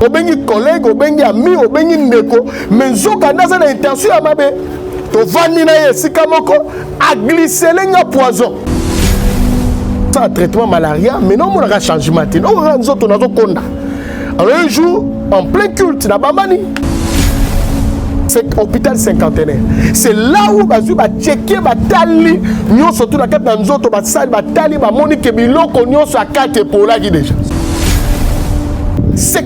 obengi collègue, obengi ami, obengi ndeko, mais nzoka naza na intention ya mabe. To vandi na ye sika moko a glissé lenga poison. Ça traitement malaria, mais non mon changement. Non nzoto nazo konda. Alors un jour en plein culte na Bamani. C'est hôpital cinquantenaire. C'est là où bazu ba checker ba tali nyo surtout la carte dans nzoto ba sali ba tali ba monique biloko nyo sa carte pour là qui déjà. Ce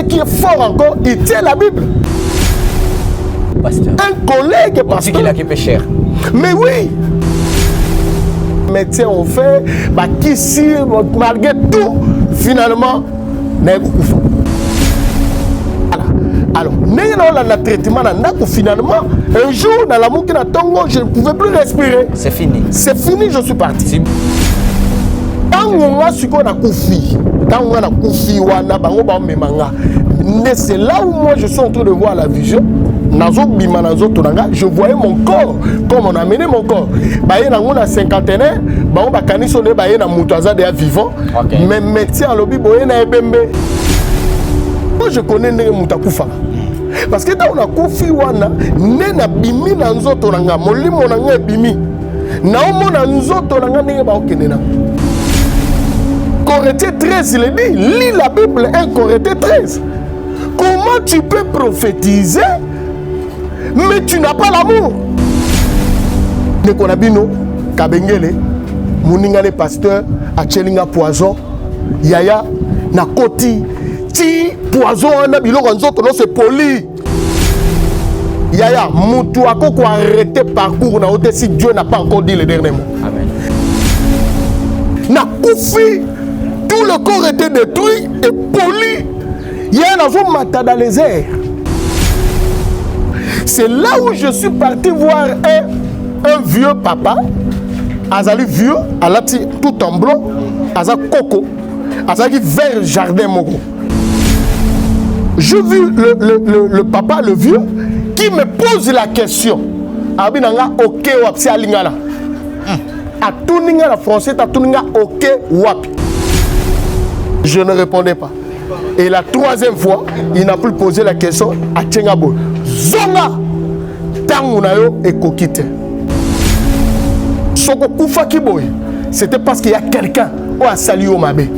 qui est fort encore, il tient la Bible. Pasteur. Un collègue pasteur. Qu'il a qui peut cher. Mais oui. Médecins ont fait, bah qu'ici, malgré tout, finalement, n'est pas coupé. Alors, le traitement, finalement, un jour, dans la mouki na tongo, je ne pouvais plus respirer. C'est fini. C'est fini, je suis parti. Quand on a su qu'on a koufi, quand on a koufi, c'est là où moi je suis en train de voir la vision. Je voyais mon corps, comme on a amené mon corps. On a cinquantenaire, on a canisonné, on a moutaza de vivant. Mais médecin, lobby, on a ebembe. Moi je connais les moutakufa. Parce que dans la koufi, on a nena bimi na nzoto nanga, molimo nanga bimi. Na omo na nzoto nanga nenge ba okenena. Corinthiens 13, il est dit, lis la Bible 1 Corinthiens 13. Comment tu peux prophétiser, mais tu n'as pas l'amour? Nekonabino, Kabengele, Mouningale pasteur, Achelinga poison, Yaya, Nakoti, Ti, poison, Nabiloko Nzoto, non c'est poli. Yaya, Moutouako, quoi arrêter parcours, na ote si Dieu n'a pas encore dit le dernier mot. Amen. Nakoufi, tout le corps était détruit et poli. Il y a un matin dans les airs. C'est là où je suis parti voir un vieux papa. Azali vieux, alati tout en blanc, Azali coco, Azali vert jardin mogo. J'ai vu le papa, le vieux, qui me pose la question. Abinanga ok wapsi alingala. A tout la français, a tout ok wapi. Je ne répondais pas. Et la troisième fois, il n'a plus posé la question à Tchengabo. Zonga Tangunayo et Kokite. Soko Koufa Kiboy. C'était parce qu'il y a quelqu'un qui a salué au Mabé.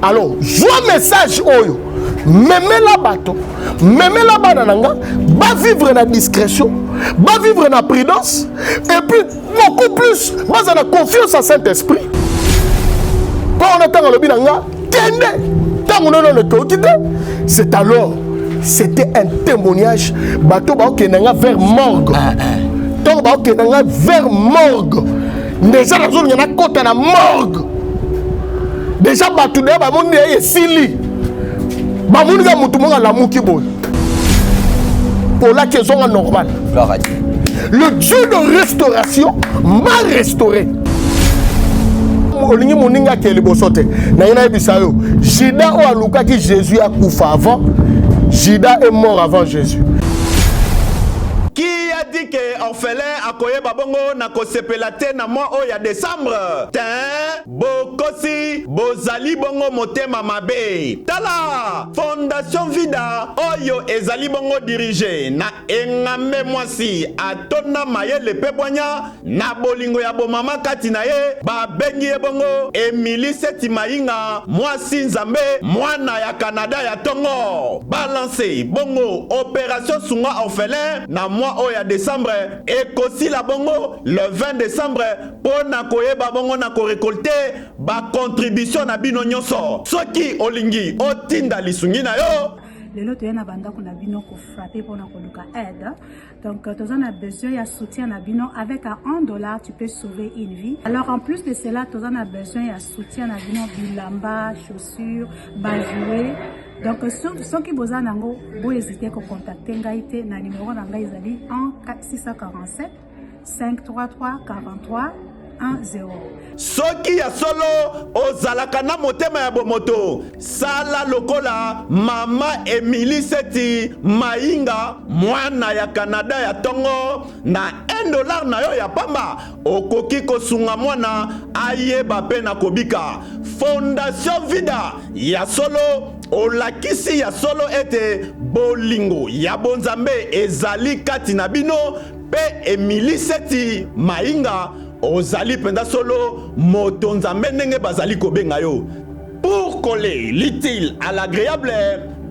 Alors, joue message Oyo. Même la bateau, même la banananga, va vivre dans la discrétion, va vivre dans la prudence, et puis beaucoup plus, va dans la confiance en Saint-Esprit. Quand on attend le binanga, c'est alors, c'était un témoignage, bateau vers morgue. Vers morgue. Déjà, la zone, il y en a côté la morgue. Déjà, bateau de la monde est sili. Bamouniga mutumonga la mukibo. Pour la question normale. Le Dieu de restauration m'a restauré. Olingi moninga ke libosote. Na ina bisayo. Jida o aluka ki Jésus a koufa avant. Jida est mort avant Jésus. Qui a dit que orphelin a koye babongo na kosepelate na mois o ya décembre? Tin, bokosi, bozali bongo motema mabe. Tala, Fondation Vida, oyo ezali bongo dirigé na engame mwasi atona maye le pebonya na bolingo ya bomama kati na ye ba bengi e bongo Emily Seti Mainga mwasi nzambe mwana ya Canada ya tongo balance bongo opération sunga orphelin na mois oya décembre et kosi la bongo le 20 décembre pour na koyeba bongo na ko récolter ba contribution na bino nyonso soki olingi otinda lisungi na yo. Lelo toyena banda kuna bino ko frapper pour na koluka aide. Donc tu as besoin de soutien na bino avec $1 tu peux sauver une vie. Alors en plus de cela tu as besoin de soutien na bino bilamba, chaussures, bajouer. Donc ceux qui besoin nango bo hésiter ko contacter ngaite na numéro na ngai ezali 647 533 43 10. Soki ya solo ozalaka na motema ya bomoto sala lokola mama Emily Seti Mainga mwana ya Canada ya tongo na $1 na yo ya pamba okoki kosunga mwana ayeba pe na kobika. Fondation Vida ya solo olakisi ya solo ete bolingo ya bonzambe ezali kati na bino pe emiliseti mainga ozali penda solo moto nzambe ndenge bazali kobenga yo. Pour coller l'utile à l'agréable,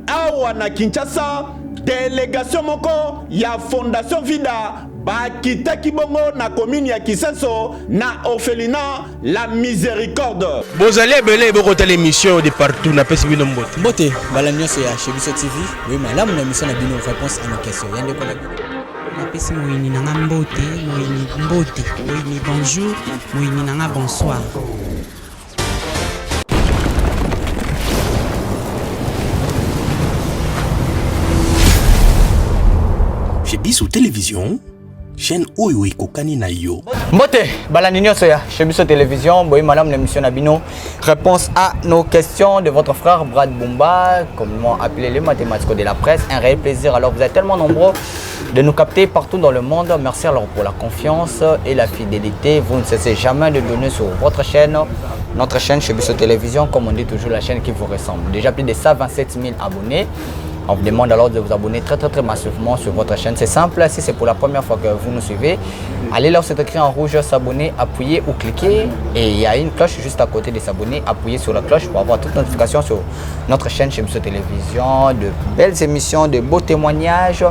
awa na Kinshasa, délégation moko ya Fondation Vida bakitaki bongo na commune ya Kisenso na orphelinat La Miséricorde. Bozali ebele bokota l'émission de partout na pesi bino mbote. Mbote bala nyonso ya chez Biso TV. Oui, malamu na émission na bino réponse à nos questions. Yande kola. Napesi moyini nanga mbote, moyini mbote, moyini bonjour, moyini nanga bonsoir. Chez Biso Télévision, chaîne oyo ekokani na yo. Mbote bala nyonso ya chez Biso Télévision. Oui, malamu na émission na bino réponse à nos questions de votre frère Brad Bumba, communément appelé le mathématicien de la presse. Un réel plaisir. Alors vous êtes tellement nombreux de nous capter partout dans le monde. Merci alors pour la confiance et la fidélité. Vous ne cessez jamais de donner sur votre chaîne, notre chaîne chez Biso Télévision, comme on dit toujours, la chaîne qui vous ressemble. Déjà plus de 127 000 abonnés. On vous demande alors de vous abonner très massivement sur votre chaîne. C'est simple, si c'est pour la première fois que vous nous suivez, allez là où c'est écrit en rouge s'abonner, appuyez ou cliquez. Et il y a une cloche juste à côté de s'abonner. Appuyez sur la cloche pour avoir toutes les notifications sur notre chaîne chez Biso Télévision. De belles émissions, de beaux témoignages,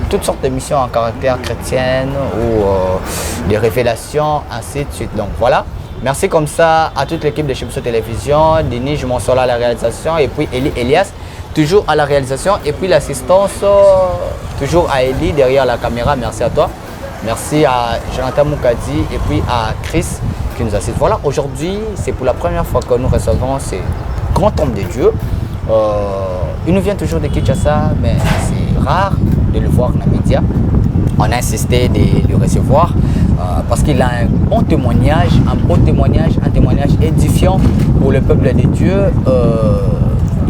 toutes sortes d'émissions en caractère chrétien ou des révélations, ainsi de suite. Donc voilà. Merci comme ça à toute l'équipe de chez Biso Télévision, Denis Jumonsola à la réalisation et puis Elias toujours à la réalisation et puis l'assistance toujours à Eli derrière la caméra. Merci à toi. Merci à Jonathan Moukadi et puis à Chris qui nous assiste. Voilà, aujourd'hui c'est pour la première fois que nous recevons ces grands hommes de Dieu. Il nous vient toujours de Kinshasa, mais c'est rare de le voir dans les médias. On a insisté de le recevoir parce qu'il a un bon témoignage, un témoignage édifiant pour le peuple de Dieu.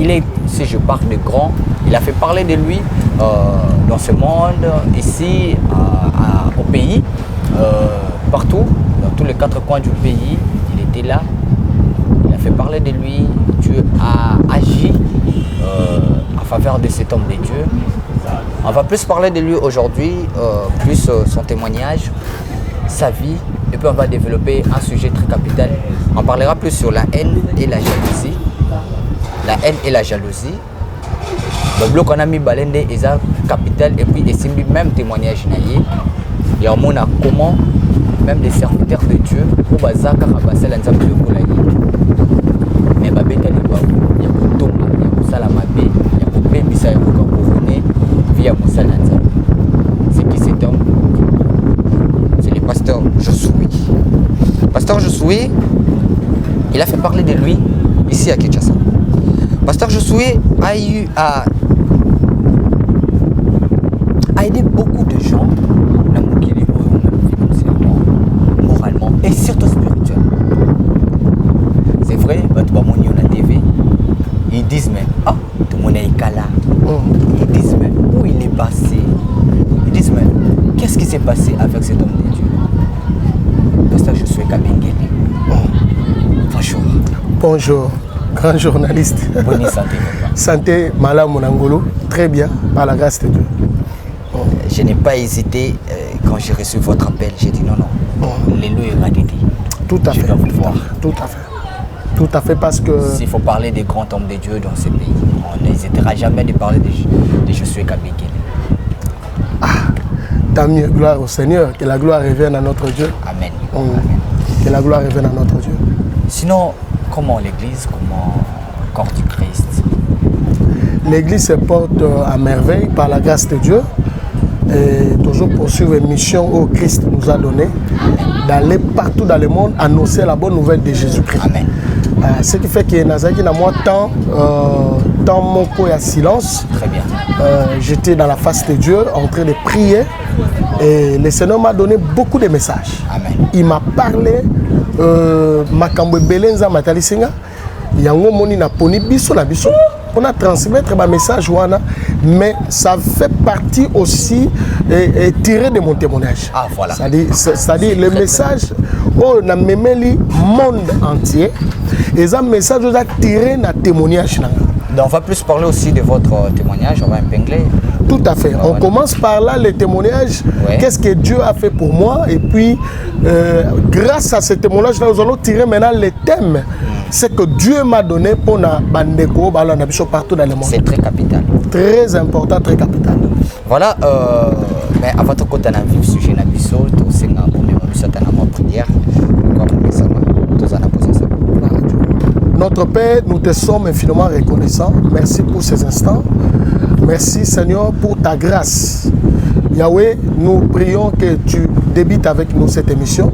Il est, si je parle de grand, il a fait parler de lui dans ce monde, ici, au pays, partout, dans tous les 4 coins du pays. Il était là, il a fait parler de lui. Dieu a agi en faveur de cet homme de Dieu. On va plus parler de lui aujourd'hui, plus son témoignage, sa vie, et puis on va développer un sujet très capital. On parlera plus sur la haine et la jalousie. La haine et la jalousie. Le bloc on a mis Balende et ça capital et puis et même témoignage naïe. Il y a un monde comment même des serviteurs de Dieu pour bazaka rabasel ensemble de kolani. Mais babé tali babu, il y a pour tomba, il y a pour salamabe, il y a pour bébisa, il y a pour kambourné via Moussala ensemble. C'est qui cet homme? C'est le pasteur Josué. Pasteur Josué, il a fait parler de lui ici à Kinshasa. Pasteur Josué a eu à aider beaucoup de gens moralement et surtout spirituellement. C'est vrai, on a TV, ils disent mais ah, tout le monde est là. Ils disent mais où il est passé? Ils disent mais qu'est-ce qui s'est passé avec cet homme de Dieu? Pasteur Josué Kabengele. Bonjour. Bonjour. Grand journaliste. Bonne santé. Santé, Malam Monangolo, très bien, par la grâce de Dieu. Je n'ai pas hésité quand j'ai reçu votre appel. J'ai dit non. L'élo est radité. Tout à fait. Je dois vous voir. Tout à fait. Tout à fait parce que... S'il faut parler des grands hommes de Dieu dans ce pays, on n'hésitera jamais de parler de Josué Kabengele. Ah, tant mieux, gloire au Seigneur. Que la gloire revienne à notre Dieu. Amen. Que la gloire revienne à notre Dieu. Sinon, comment l'Église, comment le corps du Christ? L'Église se porte à merveille par la grâce de Dieu et toujours poursuivre une mission que Christ nous a donnée d'aller partout dans le monde annoncer la bonne nouvelle de Jésus-Christ. Amen. Ce qui fait que Nazaki n'a moi tant mon corps à silence. Très bien. J'étais dans la face de Dieu en train de prier et le Seigneur m'a donné beaucoup de messages. Amen. Il m'a parlé makambo belenza matalisinga yango moni na poni biso na biso on a transmettre ma message wana mais ça fait partie aussi et tiré de mon témoignage. Ah voilà. C'est-à-dire le message oh na memeli monde entier et ça message a tiré na témoignage nanga. Donc on va plus parler aussi de votre témoignage, on va épingler. Tout à fait. On commence par là, les témoignages. Ouais. Qu'est-ce que Dieu a fait pour moi? Et puis, grâce à ces témoignages-là, nous allons tirer maintenant les thèmes. C'est que Dieu m'a donné pour na bandeko, partout dans le monde. C'est très capital. Très important, très capital. Voilà, mais avant de côté dans le vif sujet, c'est une prière. Notre Père, nous te sommes infiniment reconnaissants. Merci pour ces instants. Merci Seigneur pour ta grâce. Yahweh, nous prions que tu débites avec nous cette émission,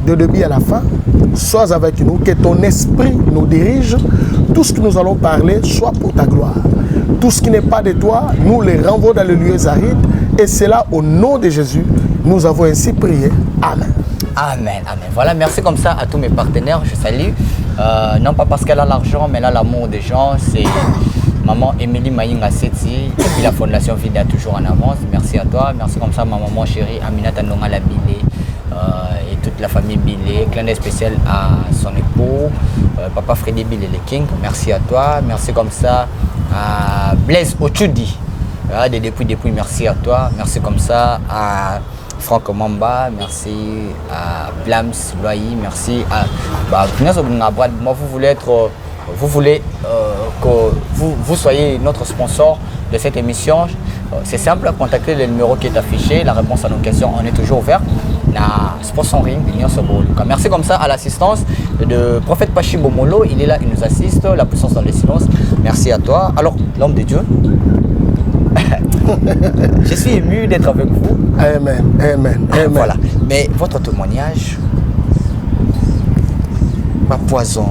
de début à la fin. Sois avec nous, que ton esprit nous dirige. Tout ce que nous allons parler soit pour ta gloire. Tout ce qui n'est pas de toi, nous les renvoie dans les lieux arides. Et c'est là, au nom de Jésus, nous avons ainsi prié. Amen. Amen, amen. Voilà, merci comme ça à tous mes partenaires. Je salue. Non pas parce qu'elle a l'argent, mais là, l'amour des gens, c'est maman Émilie Maïnga Seti et puis la Fondation Vida toujours en avance. Merci à toi. Merci comme ça, ma maman chérie Aminata Nonga la Bilé et toute la famille Bilé. Clin d'œil spécial à son époux, papa Freddy Bilé le King. Merci à toi. Merci comme ça à Blaise Ochudi. Depuis, merci à toi. Merci comme ça à Franck Mamba, merci à Blams Loaï, merci à moi vous voulez que vous soyez notre sponsor de cette émission. C'est simple, contactez le numéro qui est affiché, la réponse à nos questions, on est toujours ouvert. Sponsoring, merci comme ça à l'assistance de Prophète Pachi Bomolo, il est là, il nous assiste, la puissance dans le silence. Merci à toi. Alors, l'homme de Dieu, je suis ému d'être avec vous. Amen, amen, amen. Voilà. Mais votre témoignage, poison,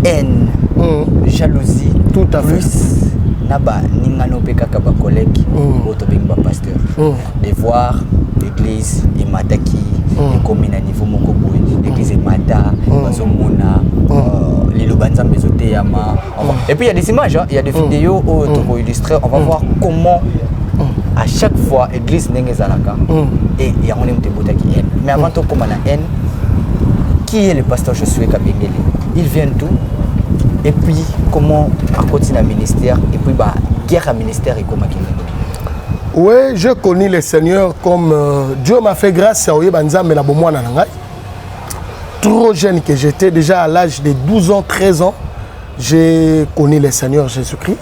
haine, jalousie, tout à fait. Naba ningano pekaka ba collègue, auto bing pasteur. De voir l'église et mataki, comme na niveau moko boy, l'église et mata, bazomona, les lobanza mezote yama. Et puis il y a des images, il y a des vidéos pour illustrer, on va voir comment à chaque fois l'église n'est zalaka et il y a on aime te botaki haine. Mais avant tout comme la haine, qui est le pasteur Josué Kabengele? Il vient d'où? Et puis comment à côté d'un ministère et puis guerre à ministère et comment qu'il est? Oui, je connais le Seigneur comme Dieu m'a fait grâce à Oyebanza mais la bomwa nangai. Trop jeune que j'étais, déjà à l'âge de 12 ans, 13 ans, j'ai connu le Seigneur Jésus-Christ.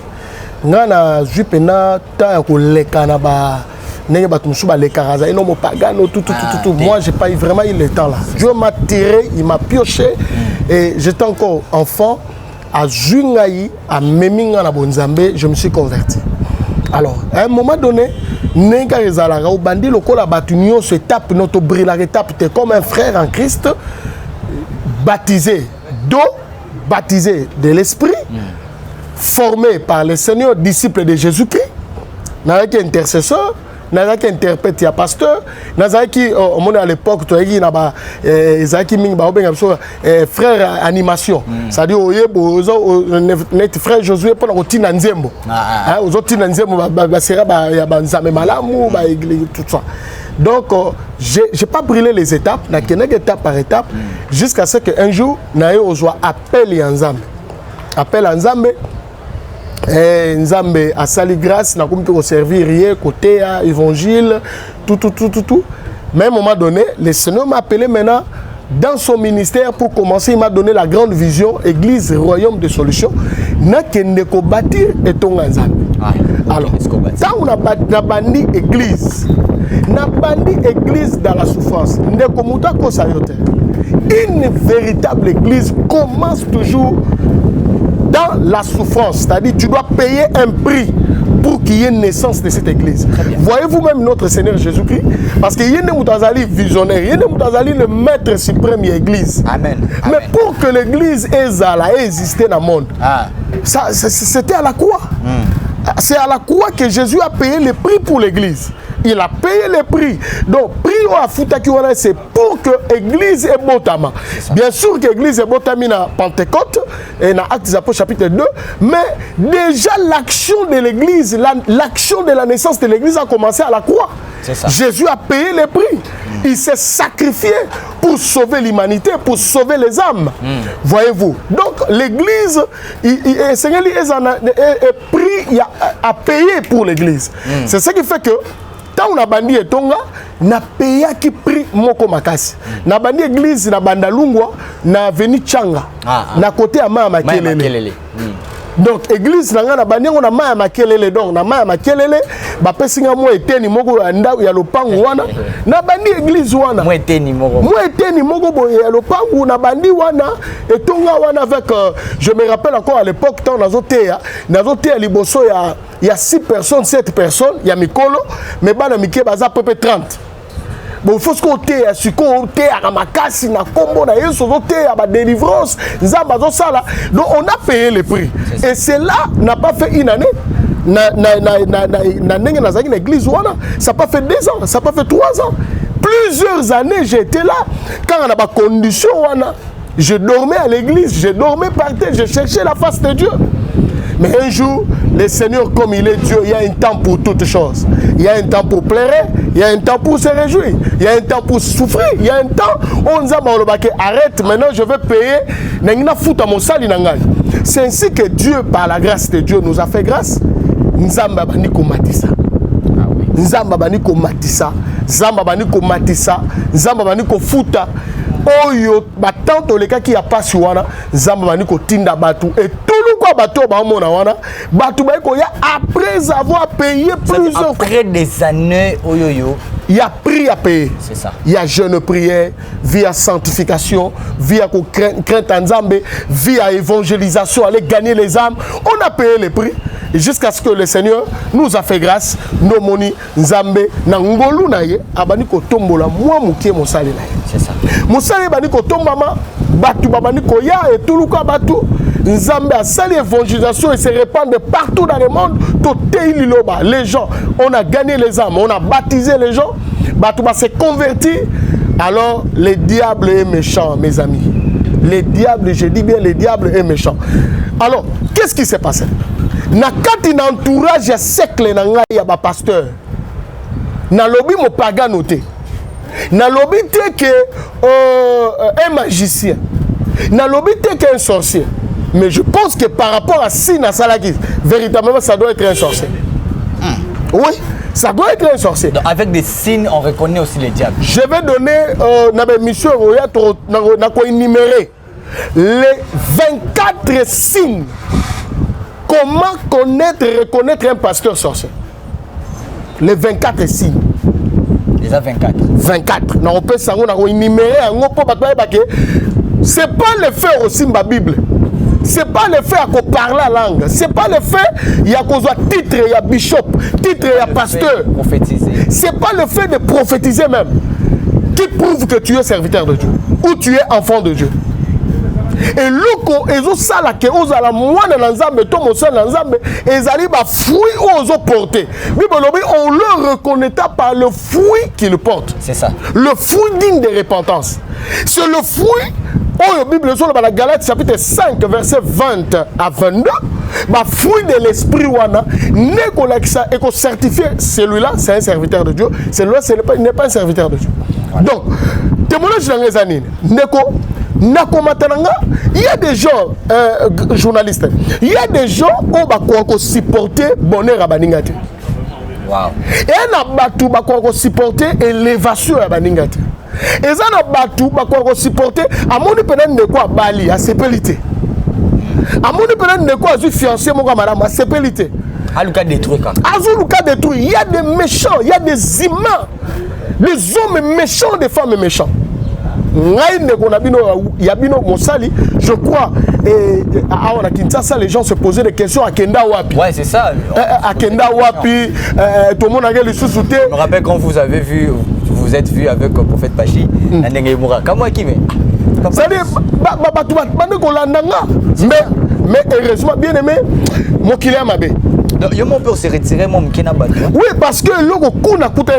Nana jupena ta ko lekana ba nenge ba tumsuba le karaza eno mo pagano tout. Moi j'ai pas eu vraiment eu le temps là. Dieu m'a tiré, il m'a pioché et j'étais encore enfant. À Jungaï, à Meminga na Bonzambe, je me suis converti. Alors, à un moment donné, Nenga Rezalaga, au bandi, le col à Batunio, se tape notre brille, tape, t'es comme un frère en Christ, baptisé d'eau, baptisé de l'esprit, formé par le Seigneur, disciple de Jésus-Christ, n'a qui intercesseur, n'a qui interprète, il y a pasteur, n'a qui, au monde à l'époque, tu as dit, frère animation. C'est-à-dire, frère Josué, pour le Tina Nzembo. Aux autres Tina Nzembo, tout ça. Donc, je n'ai pas brûlé les étapes, je n'ai étape par étape, jusqu'à ce qu'un jour, je n'ai appel à Nzambe. Appel à Nzambe. Nzambe a sali grâce, n'a pas pu servir rien, côté évangile, tout. Mais à un moment donné, le Seigneur m'a appelé maintenant dans son ministère pour commencer. Il m'a donné la grande vision, Église, Royaume de Solutions. N'a qu'une bâtir et ton Nzambe. Alors, quand on a bâti Église, n'a bâti Église dans la souffrance. Une véritable Église commence toujours dans la souffrance, c'est-à-dire tu dois payer un prix pour qu'il y ait une naissance de cette église. Voyez-vous même notre Seigneur Jésus-Christ, parce qu'il y a un visionnaire, il y a le maître suprême de l'église. Amen. Mais pour que l'église ait existé dans le monde, c'était à la croix. C'est à la croix que Jésus a payé le prix pour l'église. Il a payé le prix. Donc, prix à Foutakiwana, c'est pour que l'église est botama. Bien sûr que l'église est botama dans Pentecôte et dans Actes des Apôtres chapitre 2, mais déjà l'action de l'église, l'action de la naissance de l'église a commencé à la croix. C'est ça. Jésus a payé le prix. Il s'est sacrifié pour sauver l'humanité, pour sauver les âmes. Voyez-vous. Donc l'église, le Seigneur est pris à payer pour l'église. C'est ce qui fait que tant on a bandi et tonga, na payé qui prix moko makasi. Na bandi église na bandalungwa na veni changa. Na côté à ma makelele. Donc église na bandi on a ma makelele donc na ma makelele ba pesinga mo eteni moko anda ya lopangu wana na bandi église wana mo eteni moko bo ya lopangu na bandi wana etonga wana avec je me rappelle encore à l'époque tant nazotea liboso ya 6 personnes 7 personnes ya mikolo mais bana mike baza pepe 30. Bon, il faut que tu aies à makasi na combo na yeso à ba délivrance nzamba zo sala. Donc on a payé le prix. Et cela n'a pas fait une année. Na l'église ça n'a pas fait 2 ans, ça n'a pas fait 3 ans. Plusieurs années j'étais là quand on a pas condition je dormais à l'église, je dormais par terre, je cherchais la face de Dieu. Mais un jour, le Seigneur, comme il est Dieu, il y a un temps pour toutes choses. Il y a un temps pour pleurer, il y a un temps pour se réjouir, il y a un temps pour souffrir, il y a un temps où on dit arrête, maintenant je vais payer. C'est ainsi que Dieu, par la grâce de Dieu, nous a fait grâce. Nzamba baniko matisa. Nzamba baniko matisa. Nzamba baniko matisa. Nzamba baniko futa. Oyo batante oleka ki ya pasi wana nzamba baniko tinda batu et tout le quoi bateau ba mona wana batu ba ko ya après avoir payé plusieurs après des années oyoyo il y a prix à payer. C'est ça. Il y a jeûne prière, via sanctification, via crainte en Zambé, via évangélisation, aller gagner les âmes. On a payé les prix jusqu'à ce que le Seigneur nous a fait grâce. Nos moni Zambé nangolu naye abani ko tombola moi mukie mosali naye. C'est ça. Mosali bani ko tombama batu babani ko ya et tout le quoi batu. Nzambe a sali évangélisation et se répand de partout dans le monde. Les gens, on a gagné les âmes, on a baptisé les gens. Batouba s'est converti. Alors, le diable est méchant, mes amis. Le diable, je dis bien, le diable est méchant. Alors, qu'est-ce qui s'est passé? Nakati na entourage ya siècle na ngai ya ba pasteur. Na lobi mo pagan noté. Na lobi te que un magicien. Na lobi te que un sorcier. Mais je pense que par rapport à Sina Salaki, véritablement, ça doit être un sorcier. Oui, ça doit être un sorcier. Donc, avec des signes, on reconnaît aussi les diables. Je vais donner, mission, énumérer les 24 signes. Comment connaître et reconnaître un pasteur sorcier? Les 24 signes. Déjà 24. 24. Non, on peut énumérer. C'est pas le fait aussi de la Bible. C'est pas le fait à parler la langue. C'est pas le fait il y a cause titre, il y a bishop, titre, il y a pasteur. C'est pas le fait de prophétiser même qui prouve que tu es serviteur de Dieu ou tu es enfant de Dieu. Et loko ezo sala ke ozala mwana na nzambe to mosala na nzambe ezali ba fruit ozo porter. Bibolobi on le reconnaîtra par le fruit qu'il porte. C'est ça. Le fruit digne de repentance. C'est le fruit. Oh, la Bible sur la Galate chapitre 5 verset 20 à 22. Bah fruit de l'esprit wana nekolakisa et ko certifier celui-là c'est un serviteur de Dieu. Celui-là il n'est pas un serviteur de Dieu. Donc témoignage dans les années neko il y a des gens journalistes. Il y a des gens qui ont supporté bonheur à Baningati. Wow. Et il y a des gens qui supporté élévation à Baningati. Et ça n'a pas tout qui supporté à mon pénal de quoi Bali à sépélité. À mon pénal de quoi je fiancé mon madame à sépélité. À Lucas détruit quand détruit. Il y a des méchants, il y a des humains, des hommes méchants, des femmes méchants. Je crois à Kinshasa les gens se posaient des questions à Kenda Wapi. Ouais, c'est ça. À Kenda Wapi, tout le monde a les sous-soutés. Je me rappelle quand vous avez vu, vous êtes vu avec le prophète Pachi, comment qui mais mais heureusement bien aimé, mon client m'a bien. Donc, il peut se retirer mon mkina bateau. Oui, parce que le coup n'a coûté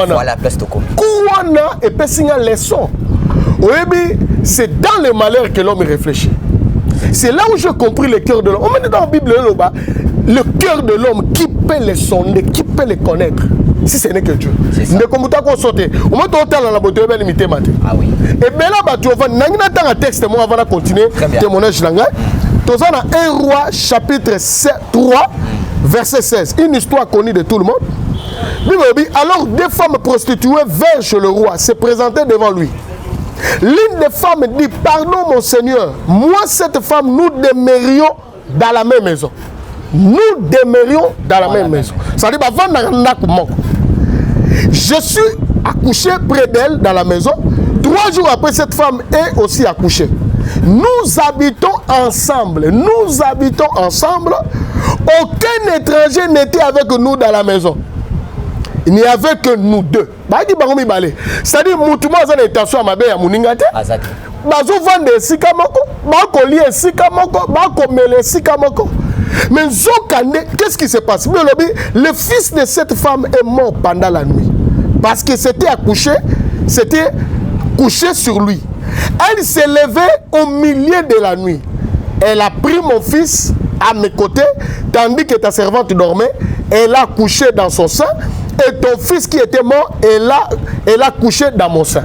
voilà, place de com. Kouana et pessinga leçon. Oui, c'est dans le malheur que l'homme réfléchit. C'est là où j'ai compris le cœur de l'homme. On met dans la Bible le cœur de l'homme qui peut le sonder, qui peut le connaître. si ce n'est que Dieu. C'est comme tu as sauté. Au moins, tu as la beauté de limiter matin. Ah oui. Et bien là, tu vas dans un texte, moi, avant de continuer, témoignage langue. Tu as 1 Roi, chapitre 3, verset 16. Une histoire connue de tout le monde. Alors, des femmes prostituées vinrent chez le roi, se présentaient devant lui. L'une des femmes dit, pardon mon Seigneur, moi cette femme, nous demeurions dans la même maison. Nous demeurions dans la même maison. Ça dit, je suis accouché près d'elle dans la maison. 3 jours après, cette femme est aussi accouchée. Nous habitons ensemble. Nous habitons ensemble. Aucun étranger n'était avec nous dans la maison. Il n'y avait que nous deux. C'est-à-dire, Moutouma a une intention à ma belle à Mouningate. Bazo vende sikamoko, bako lié sikamoko, bako mele sikamoko. Mais Zokande, qu'est-ce qui se passe? Le fils de cette femme est mort pendant la nuit. Parce que c'était couché sur lui. Elle s'est levée au milieu de la nuit. Elle a pris mon fils à mes côtés, tandis que ta servante dormait. Elle a couché dans son sein. Et ton fils qui était mort, elle a couché dans mon sein.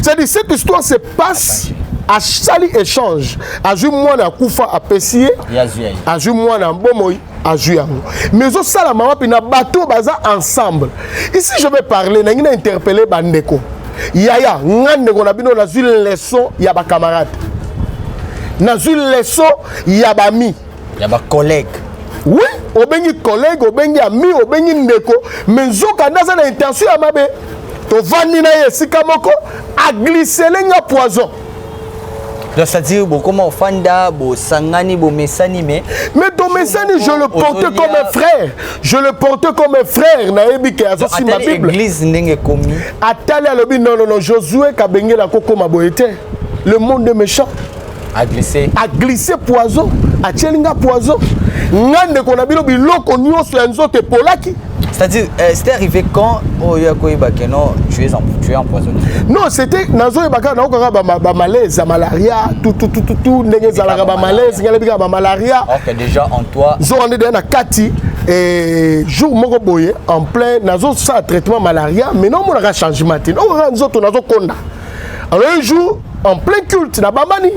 C'est-à-dire, cette histoire se passe à Sali échange. À moi na Koufa à Pessier, à moi na Bomoy, à Juyango. Mais aussi, ça la maman, puis na bateau baza ensemble. Ici, je vais parler, na ina interpellé Bandeko. Yaya, ngandeko na bino na une leçon, ya ba camarade. Na une leçon, ya ba mi. Ya ba collègue. Oui, obengi collègue, obengi ami, obengi ndeko, mais zoka na za na intention ya mabe. To vandi na ye sikamoko a glissé lenga poison. Donc c'est-à-dire comment fanda bo sangani bo mesani mais ton mesani je le portais comme un frère. Je le portais comme un frère na ebike azosi ma Bible. L'église n'enge commis. Atali alobi non Josué kabenge la koko maboyete. Le monde est méchant. A glissé poison, a tchelinga poison. Ngande qu'on a biloko nyonso ya nzoto polaki. C'est-à-dire, c'était arrivé quand tu es empoisonné? Non, c'était malaise, malaria, tout, malaise, malaria. Alors que déjà en toi. Et jour en plein, ça traitement malaria, mais non, on a changement. Alors un jour, en plein culte, na bamani.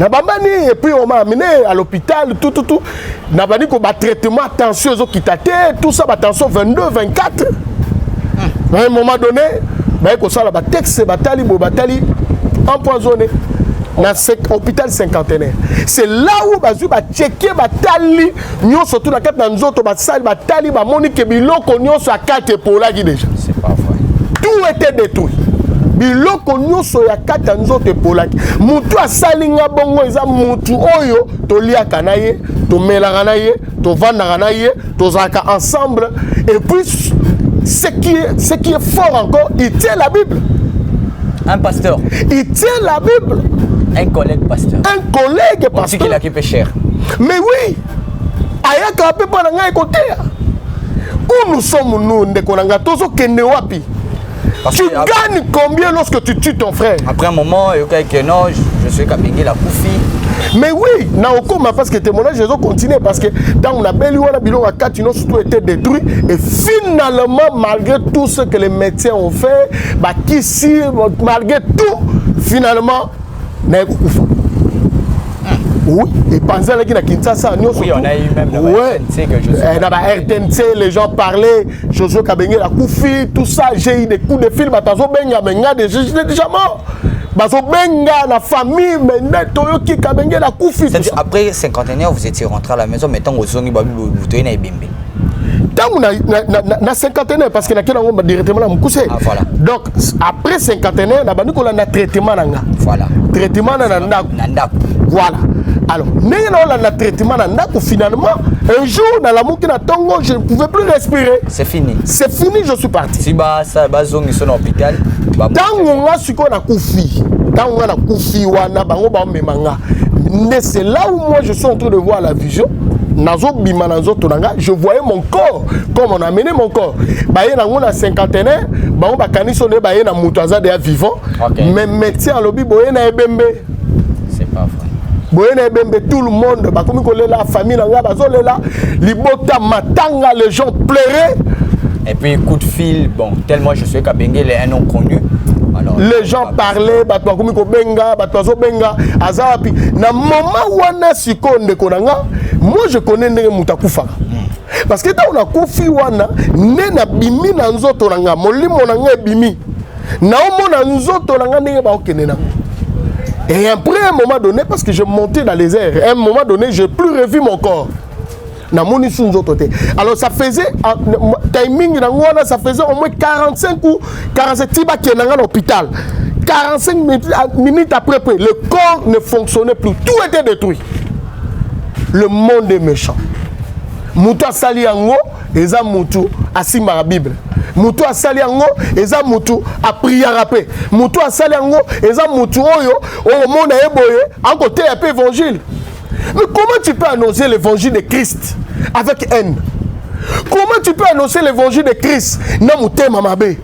Et puis on m'a amené à l'hôpital, tout. Nabani ko ba traitement attention aux qui tout ça attention 22, 24. À un moment donné, bah ko ça la texte batali empoisonné dans l'hôpital cinquantenaire. C'est là où bazu ba checker batali nyo surtout na 4 na nzoto ba sali batali ba monique biloko nyo so 4 pour là déjà. C'est pas vrai. Tout était détruit. Biloko nyonso ya kata nzoto polaki mutu asalinga bongo eza mutu oyo toliaka na ye tomelaka na ye tovandaka na ye tozalaka ensemble et puis ce qui est fort encore, il tient la Bible. Un pasteur. Il tient la Bible. Un collègue pasteur. Un collègue pasteur. C'est qu'il a qui cher. Mais oui. Ayaka pe pa nga écouter. Où nous sommes nous ndekonanga tozo kende wapi? Tu gagnes combien lorsque tu tues ton frère? Après un moment, je suis Kabengé la Koufi. Mais oui, parce que témoignage, je vais continuer parce que dans on a belle tout été détruit et finalement, malgré tout ce que les médecins ont fait, malgré tout, finalement, oui, et pensez à la Kinshasa, oui, on a eu même RTNC, les gens parlaient, Josué Kabengé, la Koufi, tout ça, j'ai eu des coups de fil, j'étais déjà mort. La famille, c'est-à-dire, après cinquantenaire, vous étiez rentré à la maison, mais tant que vous avez eu na cinquantenaire parce que na kena ngomba directement na mukuse. Voilà. Donc après cinquantenaire na bandi ko la traitement nanga. Voilà. Traitement na ndako. Voilà. Alors, na traitement na ndako finalement un jour dans la mouki na tongo je ne pouvais plus respirer. C'est fini. C'est fini, je suis parti. Si ça zongi son hôpital. Tango nga siko na kufi. Tango na kufi wana bango ba memanga. Mais c'est là où moi je suis en train de voir la vision. Je voyais mon corps, comme on a amené mon corps. On a cinquantenaire, on a canisonné, on a moutaza de vivant. Mais médecin à lobby, c'est pas vrai. Tout le monde, la famille, les gens pleuraient. Et puis coup de fil, bon, tellement je suis Kabengele est un nom connu. Alors, les gens parlaient, benga, benga, azapi. Na moment wana sikonde konanga, moi je connais ndenge mutakufa. Parce que on a kufi wana, ne na bimi na nzoto nanga, molimo nanga bimi. Na omona nzoto nanga ndenge ba okenena. Et après un moment donné, parce que je montais dans les airs, à un moment donné, j'ai plus revu mon corps. Alors ça faisait, timing, ça faisait au moins 45 ou 47 tiba qui est dans l'hôpital. 45 minutes après, le corps ne fonctionnait plus. Tout était détruit. Le monde est méchant. Moutou a sali yango, eza moutou a sima la Bible. Moutou a sali yango, eza moutou a prié à rapé. Moutou a sali yango, eza moutou oyo, au monde a eboye, en côté un peu évangile. Mais comment tu peux annoncer l'évangile de Christ avec haine? Comment tu peux annoncer l'évangile de Christ na mutema mabe?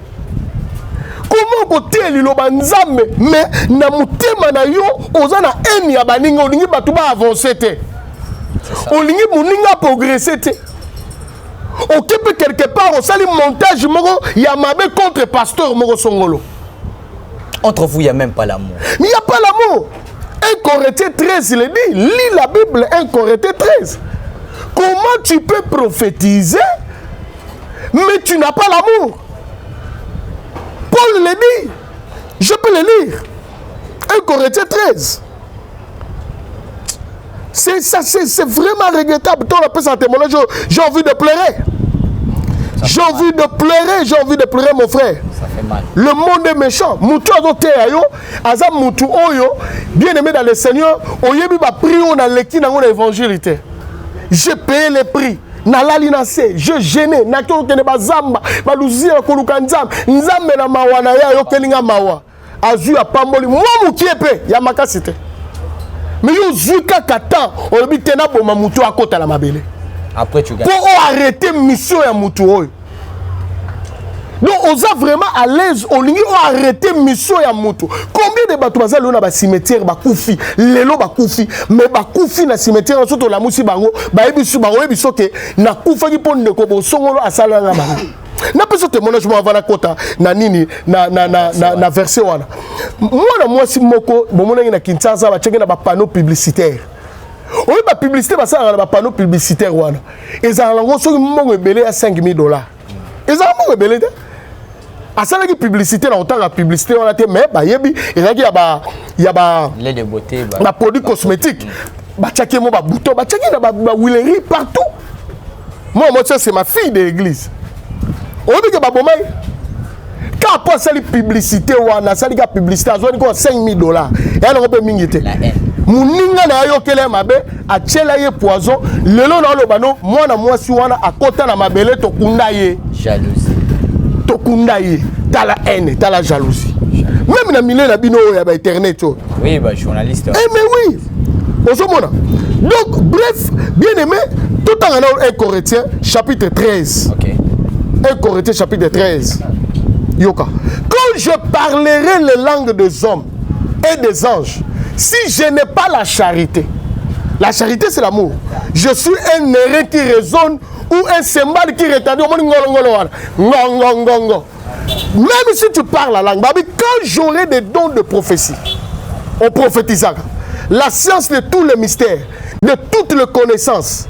Comment côté liloba nzambe mais na mutema na yo oza na haine ya baninga olingi batu ba avancer te. Olingi muninga progresser te. Okepe quelque part au sali montage moko ya mabe contre pasteur moko songolo. Entre vous, il n'y a même pas l'amour. Il n'y a pas l'amour. 1 Corinthiens 13, il dit, lis la Bible 1 Corinthiens 13. Comment tu peux prophétiser, mais tu n'as pas l'amour? Paul le dit, je peux le lire. 1 Corinthiens 13. C'est vraiment regrettable. Toi, on appelle témoignage, j'ai envie de pleurer. J'ai envie de pleurer, mon frère. Ça fait mal. Le monde est méchant. Moutou azote ayo, aza moutou oyo, bien aimé dans le Seigneur, oyebi ba prix on a leki dans l'évangile. J'ai payé les prix. Na lali na se, je gêné, na kyo kene ba zamba, ba luzia koluka nzambe, nzambe na mawana ya yo kelinga mawa. Azu apamboli, moi mukiepe ya makasite. Mais yo zuka katan, oyebi tena boma moutou akota la mabele. Après tu gagnes. Pour arrêter mission ya moutou. Donc on a vraiment à l'aise, on a arrêté mission ya moutou. Combien de bateaux bazali na ba cimetière ba koufi, lelo ba koufi, mais ba koufi na cimetière surtout la musi bango, ba ebisu bango ebiso ke na koufa ki pon ndeko bo songolo asala na bango. Na peso témoignage mo avana kota na nini na verset wana. Moi si moko bomona na Kinshasa ba cheke na ba panneau publicitaire. Oui, la publicité, ça a panneau publicitaire. Ils ont rebellé à $5 000. Ils ont rebellé. À ça, la publicité, on a la publicité, on a été, mais il y a de beauté, la produit cosmétique. Bachaki mo ba bouton, bachaki na ba huilerie partout. Moi, c'est ma fille de l'église. On dit que babomay. Quand après ça, la publicité, on a ça, la publicité, on a $5 000. Et elle a mingi. La haine. Muninga na yo kele mabe achela ye poison lelo na lobano mwana mwasi wana akota na mabele to kunda ye jalousie to kunda ye ta la haine ta la jalousie même na milieu na bino ya ba internet to oui bah journaliste mais oui osomona donc bref bien aimé tout en allant 1 Corinthiens chapitre 13 OK 1 Corinthiens chapitre 13 yoka quand je parlerai les langues des hommes et des anges. Si je n'ai pas la charité c'est l'amour. Je suis un airain qui résonne ou un cymbale qui retardit. Même si tu parles la langue, quand j'aurai des dons de prophétie, on prophétisera. La science de tous les mystères, de toutes les connaissances.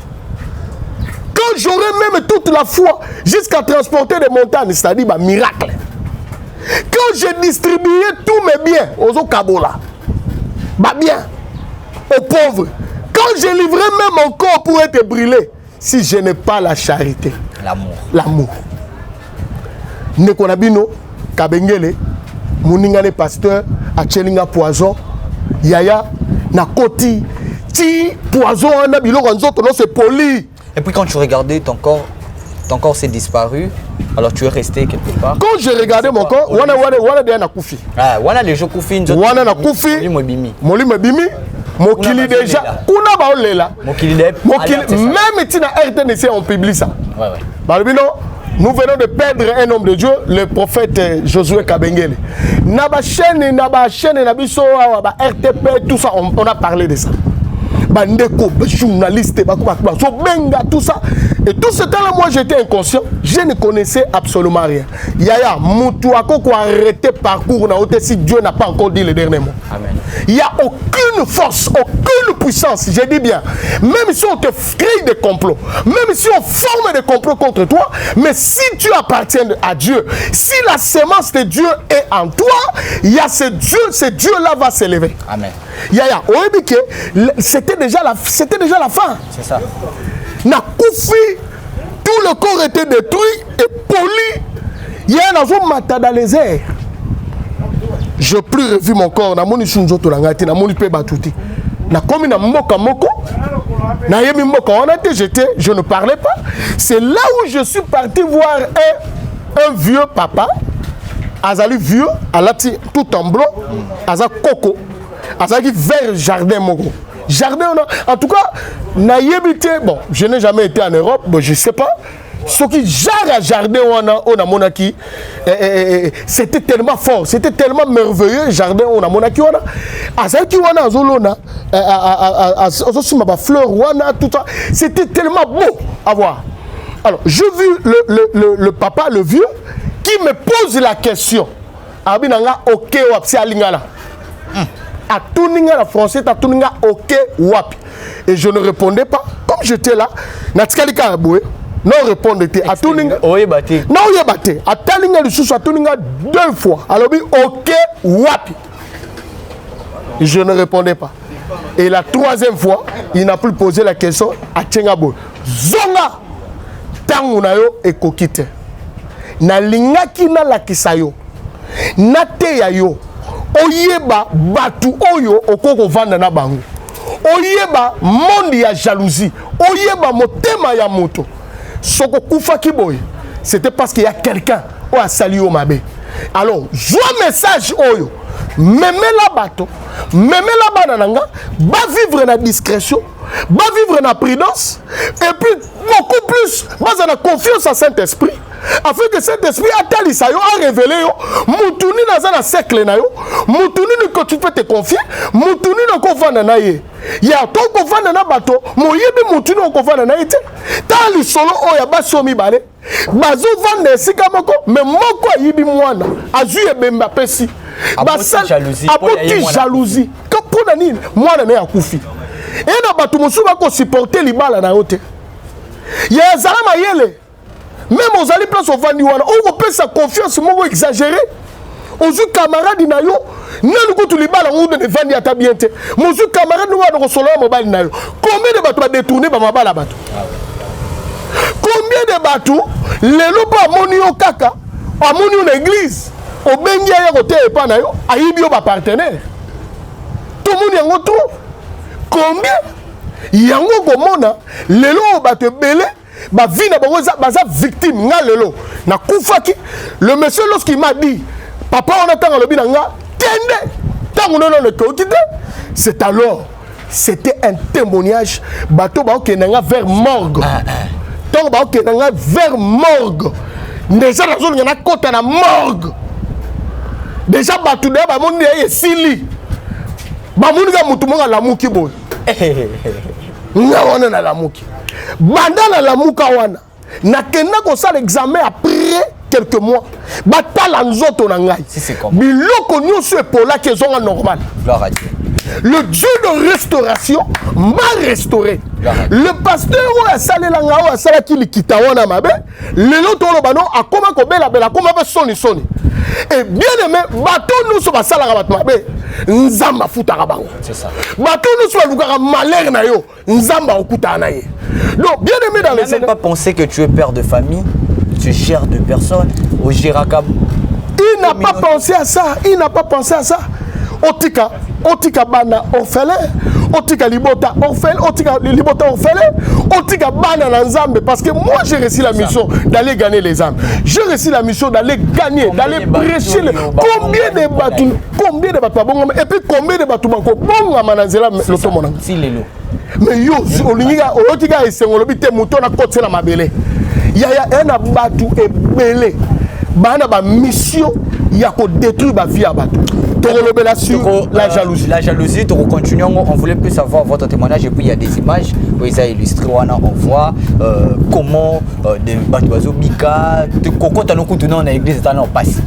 Quand j'aurai même toute la foi jusqu'à transporter des montagnes, c'est-à-dire miracle. Quand je distribuerai tous mes biens aux Okabola. Bien, aux pauvres. Quand je livrerai même mon corps pour être brûlé, si je n'ai pas la charité, l'amour. Nekonabino, Kabengele, Mouningane pasteur, Achelinga poison, Yaya, Nakoti, Ti, poison, Nabilo, c'est poli. Et puis quand tu regardais ton corps s'est disparu. Alors tu es resté quelque part. Quand j'ai regardé mon corps, wana de na kufi. Ah, wana les jours kufi nzo. Wana na kufi. Molimo bimi. Mokili déjà. Kuna ba olela. Mokili même si na RTNC on publie ça. Ouais. Balbino, nous venons de perdre un homme de Dieu, le prophète Josué Kabengele. Na ba chaîne na biso ba RTP tout ça on a parlé de ça. bandeko, journaliste, benga, tout ça. Et tout ce temps-là, moi, j'étais inconscient. Je ne connaissais absolument rien. Yaya, Moutouako, quoi arrêter parcours, si Dieu n'a pas encore dit le dernier mot. Amen. Il n'y a aucune force, aucune puissance, je dis bien. Même si on te crée des complots, même si on forme des complots contre toi, mais si tu appartiens à Dieu, si la sémence de Dieu est en toi, il y a ce Dieu-là va s'élever. Amen. Yaya, c'était déjà la fin. C'est ça. Na koufi, tout le corps était détruit et poli. Yaya, n'a matin dans les airs. Je n'ai plus revu mon corps. Na moni shunjoto langati, na moni pe batuti. Na komi na mboka moko. Na yemi mboka onate, je ne parlais pas. C'est là où je suis parti voir un vieux papa. Azali vieux, alati tout en blanc, aza coco, azali vert jardin moko. Jardin, en tout cas, na yebité, bon, je n'ai jamais été en Europe, bon, je ne sais pas. Ce qui jarre jardin on a monaki, c'était tellement fort, c'était tellement merveilleux jardin on a monaki on a. Azaki on a zolona, azosima ba fleur wana tout ça, c'était tellement beau à voir. Alors, j'ai vu le papa, le vieux, qui me pose la question. Abinanga ok wapsi alingala. A tout ninga la français, a tout ninga ok wapi. Et je ne répondais pas. Comme j'étais là, natikali karaboué, non répondait à tout ninga. Oye baté. Non oye baté. A talinga le sous à tout ninga 2 fois. Alors bi ok wapi. Je ne répondais pas. Et la 3e fois, il n'a plus posé la question à Tchengabo. Zonga tangunayo et kokite. Na lingaki na lakisayo na teya yo oyeba batu oyo okoko vanda na bango oyeba monde ya jalousie oyeba motema ya moto soko kufa kiboy c'était parce qu'il y a quelqu'un o a sali o mabe. Alors joie message oyo memela bato memela bana nanga ba vivre na discrétion ba vivre na prudence et puis beaucoup plus ba na confiance en Saint-Esprit afin que Saint-Esprit atalisa yo a révélé yo mutuni naza na cercle na yo mutuni que tu peux te confier mutuni na ko vanda na ye ya to ko vanda na bato moyebi mutuni ko vanda na ye te ta li solo o ya basomi bale bazo vanda esika moko mais moko ayibi mwana azu ebemba pesi aboti jalousie ka pona nini mwana na akufi et na bato mosuba ko supporter libala na yo te ya zala mayele. Même aux alliés place au Vandiwana, on peut sa confiance moko exagérée. Aux camarades na yo, n'a ko tu libala on de vandi ata bien te. Mon camarade no wa solo mobile na yo. Combien de bateaux détourner ba mabala bateau? Combien de bateaux lelo pa moni o kaka, amoni une église, au bengi ya côté e pa na yo, ayibi yo ba partenaire. Tout le monde yango tout. Combien yango komona lelo bateau belé ba vie na bango baza victime nga lelo na kufaki le monsieur lorsqu'il m'a dit papa on attend le lobi nga kende tango non le kokite c'est alors c'était un témoignage bateau ba okenda vers morgue tango ba okenda vers morgue déjà la zone na kota na morgue déjà bateau de ba moni ye sili ba moni ga mutu monga la muki boy nga wana na la muki bandana la muka wana nakenda ko sala examen après quelques mois batala nzoto na ngai biloko nyonso epola ke zonga normal. Gloire à Dieu. Le Dieu de restauration m'a restauré. Le pasteur a salé la ngao a salé qui likita wana mabe lelo tolo bano akoma ko bela bela koma ba soni. Et bien aimé bato nous so basala ka bato mabe nzamba futa ka bango. C'est ça. Bato nous so luka malheur na yo nzamba okuta na ye. Donc bien aimé dans les pas penser que tu es père de famille, tu gères de personnes au Girakab. Il n'a pas pensé à ça, il n'a pas pensé à ça. Otika bana orphelin, otika libota orphelin, otika libota orphelin, otika bana na nzambe parce que moi j'ai reçu la mission d'aller gagner les âmes. J'ai reçu la mission d'aller gagner, d'aller prêcher. Combien de bateaux et puis combien de bateaux bon manazela l'automona. Mais yo olinga otika esengolobi te muto na kote na mabele. Ya un bateau et belé. Bana ba mission il y a qu'on détruit ma vie à bateau. La jalousie. La jalousie, continuons. On voulait plus savoir votre témoignage et puis il y a des images où ils ont illustré. On voit comment des bateaux bika, on a l'église en passe.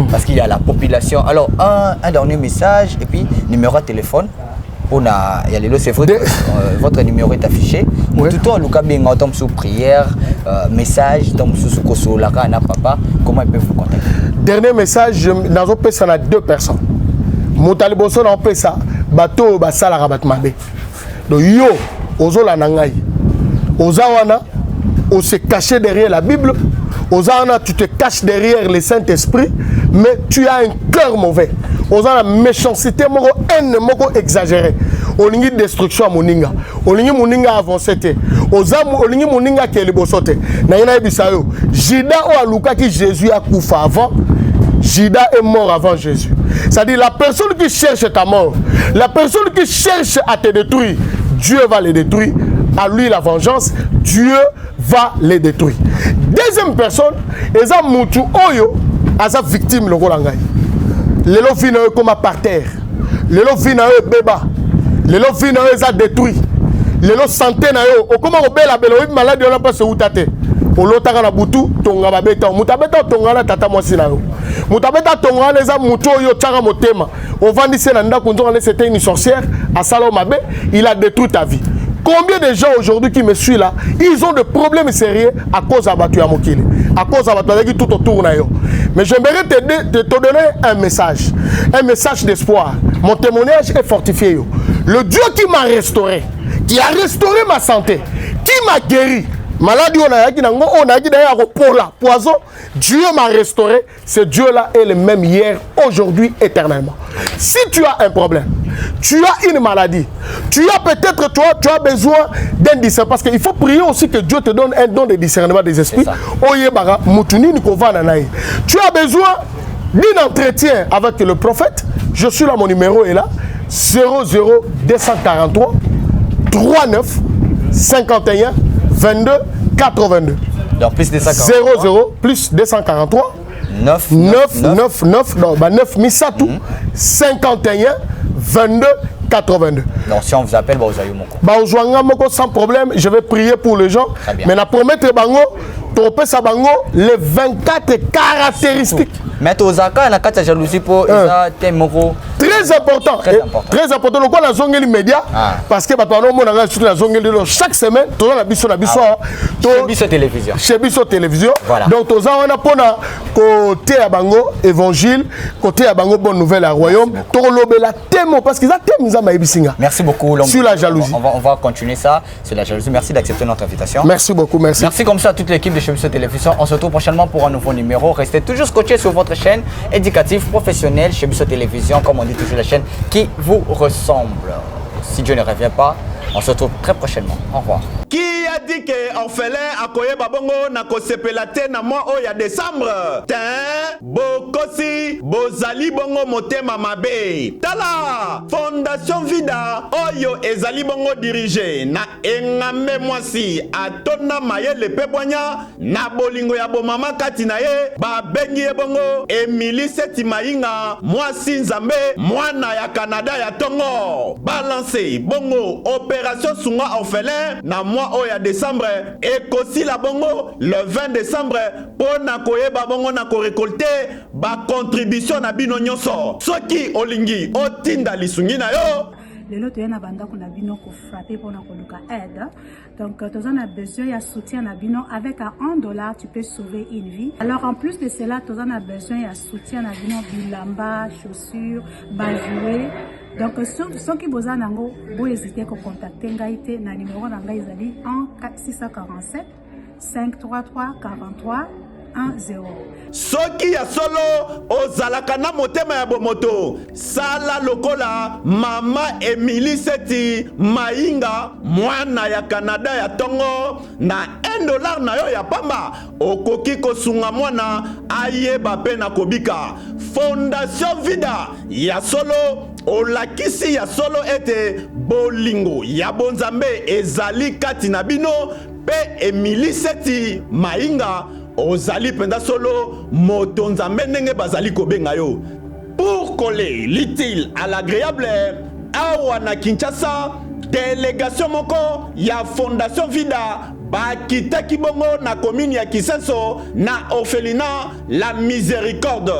Parce qu'il y a la population. Alors, un dernier message et puis numéro de téléphone. Il y a les lots, c'est votre numéro est affiché. Tout en Lucas Benga tombe sous prière, message, tombe sous Kosolaka, papa. Comment ils peuvent vous contacter? Dernier message, dans un pays, ça a 2 personnes. Motaliboso dans un ça, bateau, basala rabat mabe. Donc yo, ozola nangai. Ozawana, on se cache derrière la Bible. Ozawana, tu te caches derrière le Saint-Esprit, mais tu as un cœur mauvais. Ozawana, méchanceté, moko haine, moko exagéré. Olingi destruction à moninga. Olingi moninga avancé. Olingi moninga qui est le bossote. Naïna ebisayo. Jida ou aluka qui Jésus a koufa avant. Jida est mort avant Jésus. C'est-à-dire la personne qui cherche ta mort, la personne qui cherche à te détruire, Dieu va les détruire. À lui la vengeance, Dieu va les détruire. Deuxième personne, eza mutu oyo, asa victime le rolangai. Lelo vina comme par terre. Lelo vina beba. Lelo vina eza détruit. Lelo santé na yo. Okoma obela belo malade on pas se utate. Olotaka na butu tonga babeta. Mutabeta tonga na tata mwasi na yo. Mutabeta tonga na eza mutu oyo tchanga motema. Ovandise na ndako nzonga c'était une sorcière à Salomabé, il a détruit ta vie. Combien de gens aujourd'hui qui me suivent là, ils ont des problèmes sérieux à cause de Batu Yamokile, à cause de Batu tout autour de yo. Mais j'aimerais te donner un message d'espoir. Mon témoignage est fortifié. Yo. Le Dieu qui m'a restauré, qui a restauré ma santé, qui m'a guéri, maladie on a dit d'ailleurs poison, Dieu m'a restauré. Ce Dieu-là est le même hier, aujourd'hui, éternellement. Si tu as un problème, tu as une maladie, tu as peut-être tu as besoin d'un discernement, parce qu'il faut prier aussi que Dieu te donne un don de discernement des esprits. Tu as besoin d'un entretien avec le prophète. Je suis là, mon numéro est là, 00243 39 51 22 82. Donc plus de 00 plus 243 9 Misatou 51 22 82. Donc si on vous appelle, Moko sans problème, je vais prier pour les gens. Mais la promettre bango, les 24 caractéristiques. Mais Ozaka na kata jalousie pour très important. Très important. Le quoi la zone média parce que chaque semaine, tu as la biso télévision. Chez biso télévision. Voilà. Donc tu as on a côté à bango évangile, côté à bango bonne nouvelle à royaume. Tu as la thème parce qu'ils a thème za maibisinga. Merci beaucoup sur la jalousie. On va continuer ça sur la jalousie. Merci d'accepter notre invitation. Merci beaucoup, merci. Merci comme ça à toute l'équipe de Chez Biso Télévision. On se retrouve prochainement pour un nouveau numéro. Restez toujours scotchés sur votre chaîne éducative professionnelle Chez Biso Télévision, comme on dit toujours, la chaîne qui vous ressemble. Si Dieu ne revient pas, on se retrouve très prochainement. Au revoir. Qui a dit que orphelin a koye babongo na kosepelate na mois ya décembre? Tin, bokosi, bozali bongo motema mabe. Tala, Fondation Vida, oyo ezali bongo dirigé na engambe mwasi atona maye le pebonya na bolingo ya bomama kati na ye ba bengi e bongo Emily Seti Mainga mwasi nzambe mwana ya Canada ya tongo balance bongo opération sunga orphelin na mois oya décembre et kosi la bongo le 20 décembre pour na koyeba bongo na ko récolter ba contribution na bino nyonso soki olingi otinda lisungi na yo. Lelo toyena banda kuna bino ko frapper pour na koluka aide. Donc tu as besoin de soutien na bino avec $1 tu peux sauver une vie. Alors en plus de cela tu as besoin de soutien na bino bilamba, chaussures, bajouer. Donc ceux qui besoin nango bo hésiter ko contacter ngai te na numéro na ngai ezali 647 533 43 10. Soki ya solo ozalaka na motema ya bomoto sala lokola mama Emily Seti Mainga mwana ya Canada ya tongo na $1 na yo ya pamba okoki kosunga mwana ayeba pe na kobika. Fondation Vida ya solo olakisi ya solo ete bolingo ya bonzambe ezali kati na bino pe Emily Seti Mainga ozali penda solo moto nzambe ndenge bazali kobenga yo. Pour coller l'utile à l'agréable, awa na Kinshasa, délégation moko ya Fondation Vida bakitaki bongo na commune ya Kisenso na orphelinat La Miséricorde.